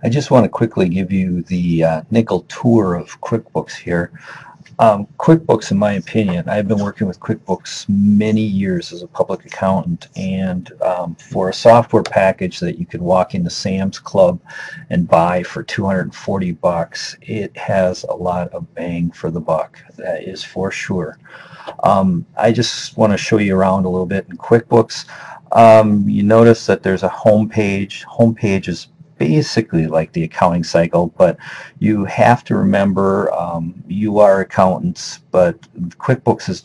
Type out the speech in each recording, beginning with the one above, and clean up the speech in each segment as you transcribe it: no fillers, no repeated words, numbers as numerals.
I just want to quickly give you the nickel tour of QuickBooks here. QuickBooks, in my opinion, I've been working with QuickBooks many years as a public accountant, and for a software package that you could walk into Sam's Club and buy for 240 bucks, it has a lot of bang for the buck. That is for sure. I just want to show you around a little bit in QuickBooks. You notice that there's a home page. Home page is basically like the accounting cycle, but you have to remember you are accountants, but QuickBooks is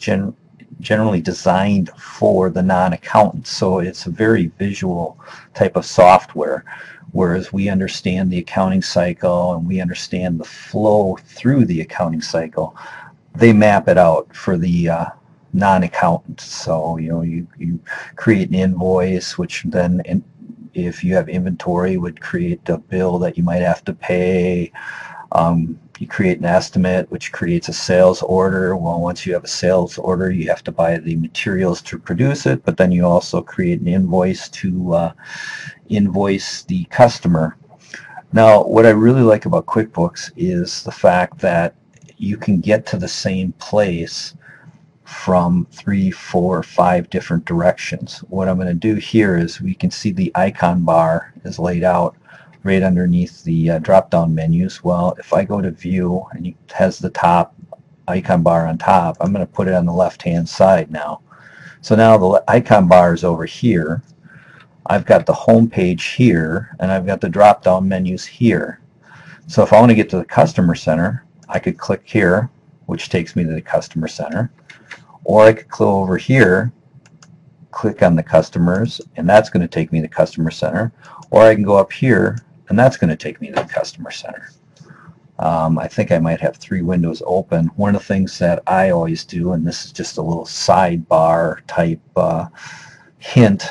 generally designed for the non-accountants, so it's a very visual type of software, whereas we understand the accounting cycle and we understand the flow through the accounting cycle. They map it out for the non-accountants. So you create an invoice, which then if you have inventory would create a bill that you might have to pay. You create an estimate, which creates a sales order. Well, once you have a sales order, you have to buy the materials to produce it, but then you also create an invoice to invoice the customer. Now, what I really like about QuickBooks is the fact that you can get to the same place from 3, 4, 5 different directions. What I'm going to do here is we can see the icon bar is laid out right underneath the drop-down menus. Well, if I go to view and it has the top icon bar on top, I'm going to put it on the left-hand side now. So now the icon bar is over here. I've got the home page here, and I've got the drop-down menus here. So if I want to get to the Customer Center, I could click here, which takes me to the Customer Center. Or I could go over here, click on the customers, and that's going to take me to the Customer Center. Or I can go up here, and that's going to take me to the Customer Center. I think I might have 3 windows open. One of the things that I always do, and this is just a little sidebar type hint,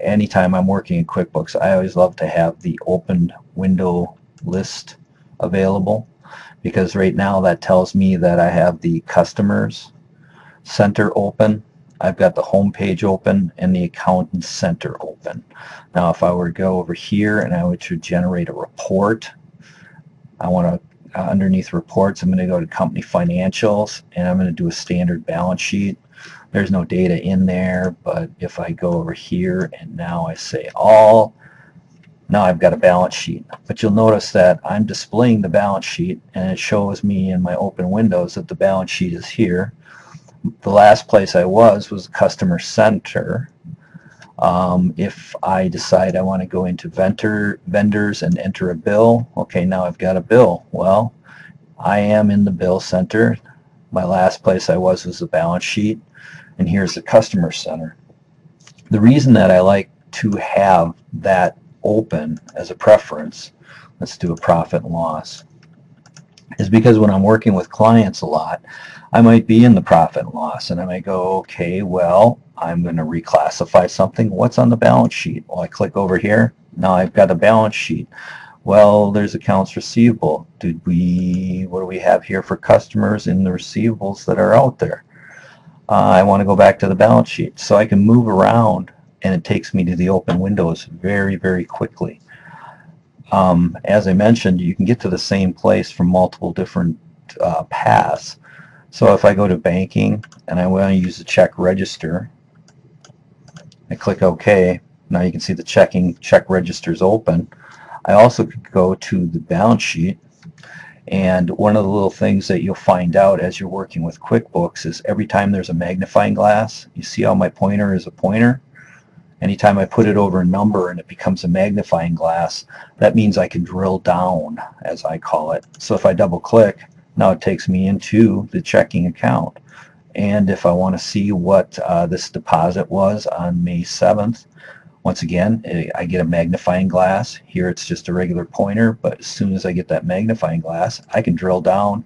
anytime I'm working in QuickBooks, I always love to have the open window list available, because right now that tells me that I have the Customers Center open, I've got the home page open, and the Accountant Center open. Now if I were to go over here and I were to generate a report, I want to, underneath reports, I'm going to go to Company Financials, and I'm going to do a standard balance sheet. There's no data in there, but if I go over here and now I say all, now I've got a balance sheet. But you'll notice that I'm displaying the balance sheet, and it shows me in my open windows that the balance sheet is here. The last place I was the Customer Center. If I decide I want to go into vendors and enter a bill, okay, now I've got a bill. Well, I am in the Bill Center. My last place I was the balance sheet, and here's the Customer Center. The reason that I like to have that open as a preference, let's do a profit and loss, is because when I'm working with clients a lot, I might be in the profit and loss, and I might go, okay, well, I'm going to reclassify something. What's on the balance sheet? Well, I click over here. Now I've got a balance sheet. Well, there's accounts receivable. What do we have here for customers in the receivables that are out there? I want to go back to the balance sheet. So I can move around, and it takes me to the open windows very, very quickly. As I mentioned, you can get to the same place from multiple different paths. So if I go to banking and I want to use the check register, I click OK. Now you can see the check register is open. I also could go to the balance sheet, and one of the little things that you'll find out as you're working with QuickBooks is every time there's a magnifying glass, you see how my pointer is a pointer? Anytime I put it over a number and it becomes a magnifying glass, that means I can drill down, as I call it. So if I double click, now it takes me into the checking account. And if I want to see what this deposit was on May 7th, once again, I get a magnifying glass. Here it's just a regular pointer, but as soon as I get that magnifying glass, I can drill down.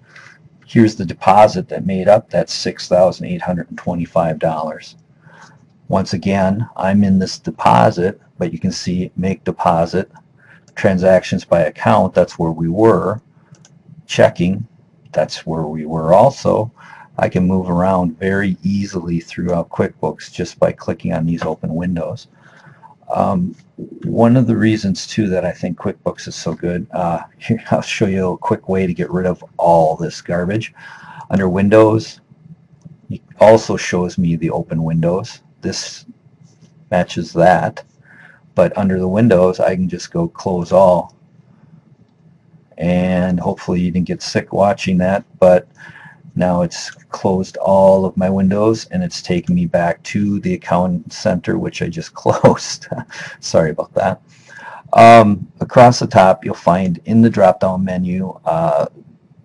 Here's the deposit that made up that $6,825. Once again, I'm in this deposit, but you can see make deposit, transactions by account, that's where we were. Checking, that's where we were also. I can move around very easily throughout QuickBooks just by clicking on these open windows. One of the reasons too that I think QuickBooks is so good, here, I'll show you a quick way to get rid of all this garbage. Under Windows, it also shows me the open windows. This matches that, but under the windows I can just go close all, and hopefully you didn't get sick watching that, but now it's closed all of my windows and it's taking me back to the Accountant Center, which I just closed. Sorry about that. Across the top you'll find in the drop down menu,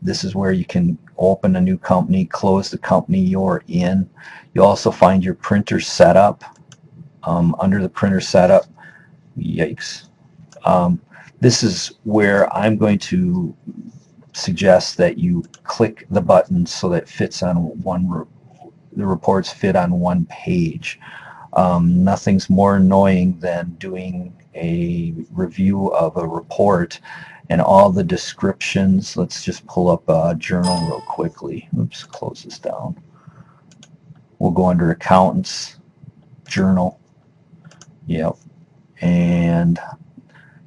this is where you can open a new company, close the company you're in. You'll also find your printer setup. Under the printer setup, yikes, this is where I'm going to suggest that you click the button so that it fits on the reports fit on one page. Nothing's more annoying than doing a review of a report and all the descriptions. Let's just pull up a journal real quickly. Oops, close this down. We'll go under Accountants, Journal. Yep. And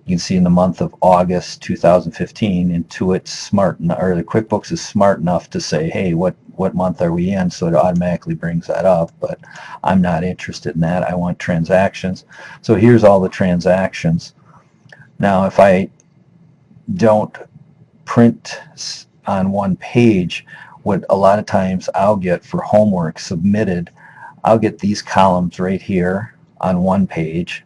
you can see in the month of August 2015, Intuit's smart, or the QuickBooks is smart enough to say, hey, what month are we in? So it automatically brings that up, but I'm not interested in that. I want transactions. So here's all the transactions. Now if I don't print on one page, what a lot of times I'll get for homework submitted, I'll get these columns right here on one page,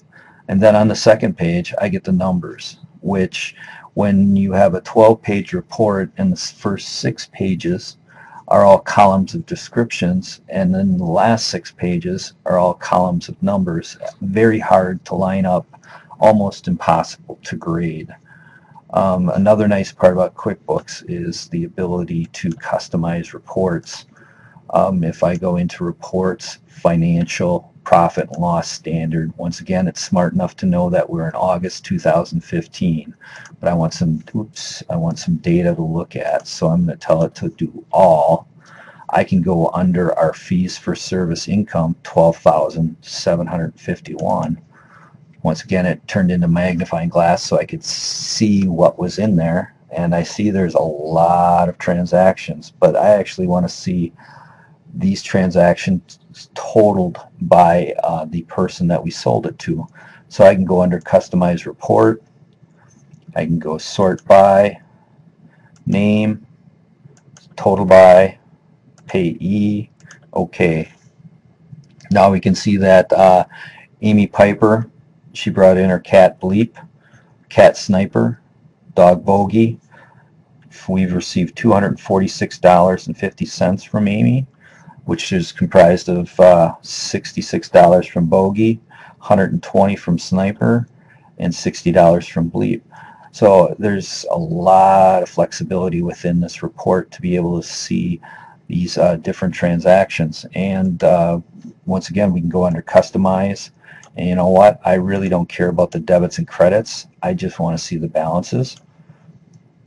and then on the second page I get the numbers, which when you have a 12-page report and the first 6 pages are all columns of descriptions and then the last 6 pages are all columns of numbers, very hard to line up, almost impossible to grade. Another nice part about QuickBooks is the ability to customize reports. If I go into reports, financial, profit and loss standard, once again it's smart enough to know that we're in August 2015, but I want some data to look at, so I'm going to tell it to do all. I can go under our fees for service income, 12,751. Once again it turned into magnifying glass so I could see what was in there, and I see there's a lot of transactions, but I actually want to see these transactions totaled by the person that we sold it to. So I can go under customize report, I can go sort by name, total by, payee, okay. Now we can see that Amy Piper, she brought in her cat Bleep, cat Sniper, dog Bogey. We've received $246.50 from Amy, which is comprised of $66 from Bogey, $120 from Sniper, and $60 from Bleep. So there's a lot of flexibility within this report to be able to see these different transactions. And once again, we can go under Customize. And you know what? I really don't care about the debits and credits. I just want to see the balances.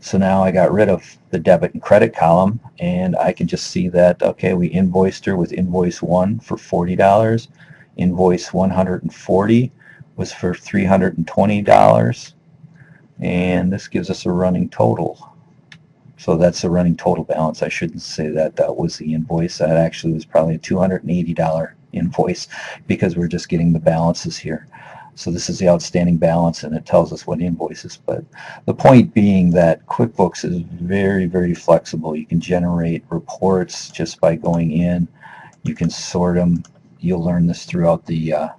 So now I got rid of the debit and credit column, and I can just see that, okay, we invoiced her with invoice 1 for $40. Invoice 140 was for $320. And this gives us a running total. So that's the running total balance. I shouldn't say that that was the invoice. That actually was probably a $280 invoice because we're just getting the balances here. So this is the outstanding balance, and it tells us what invoices. But the point being that QuickBooks is very, very flexible. You can generate reports just by going in. You can sort them. You'll learn this throughout the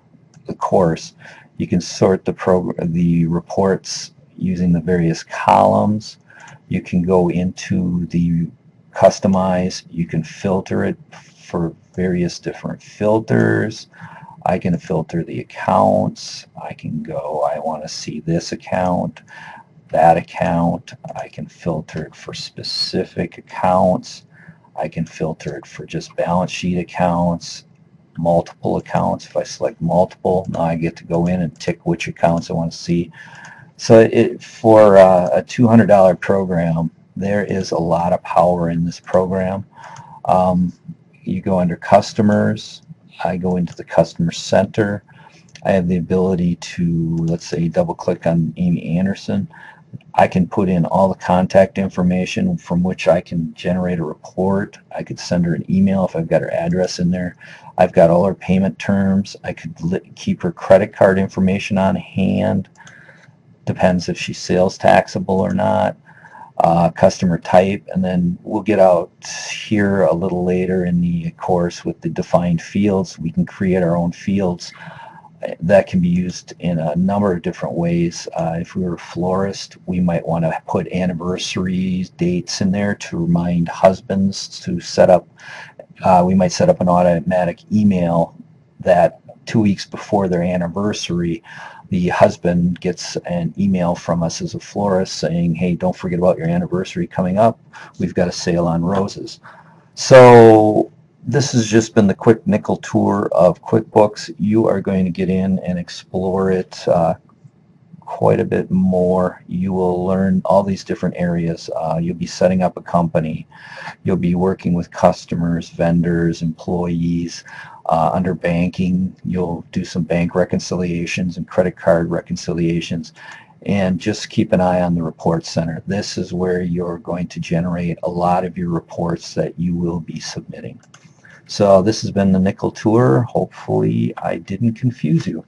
course. You can sort the reports using the various columns. You can go into the customize. You can filter it for various different filters. I can filter the accounts. I can go, I want to see this account, that account. I can filter it for specific accounts. I can filter it for just balance sheet accounts, multiple accounts. If I select multiple, now I get to go in and tick which accounts I want to see. So for a $200 program, there is a lot of power in this program. You go under customers. I go into the customer center. I have the ability to, let's say, double click on Amy Anderson. I can put in all the contact information from which I can generate a report. I could send her an email if I've got her address in there. I've got all her payment terms. I could keep her credit card information on hand. Depends if she's sales taxable or not. Customer type, and then we'll get out here a little later in the course with the defined fields. We can create our own fields that can be used in a number of different ways. If we were a florist, we might want to put anniversaries, dates in there to remind husbands to set up. We might set up an automatic email that 2 weeks before their anniversary, the husband gets an email from us as a florist saying, hey, don't forget about your anniversary coming up. We've got a sale on roses. So this has just been the quick nickel tour of QuickBooks. You are going to get in and explore it quite a bit more. You will learn all these different areas. You'll be setting up a company. You'll be working with customers, vendors, employees. Under banking, you'll do some bank reconciliations and credit card reconciliations. And just keep an eye on the report center. This is where you're going to generate a lot of your reports that you will be submitting. So this has been the Nickel Tour. Hopefully I didn't confuse you.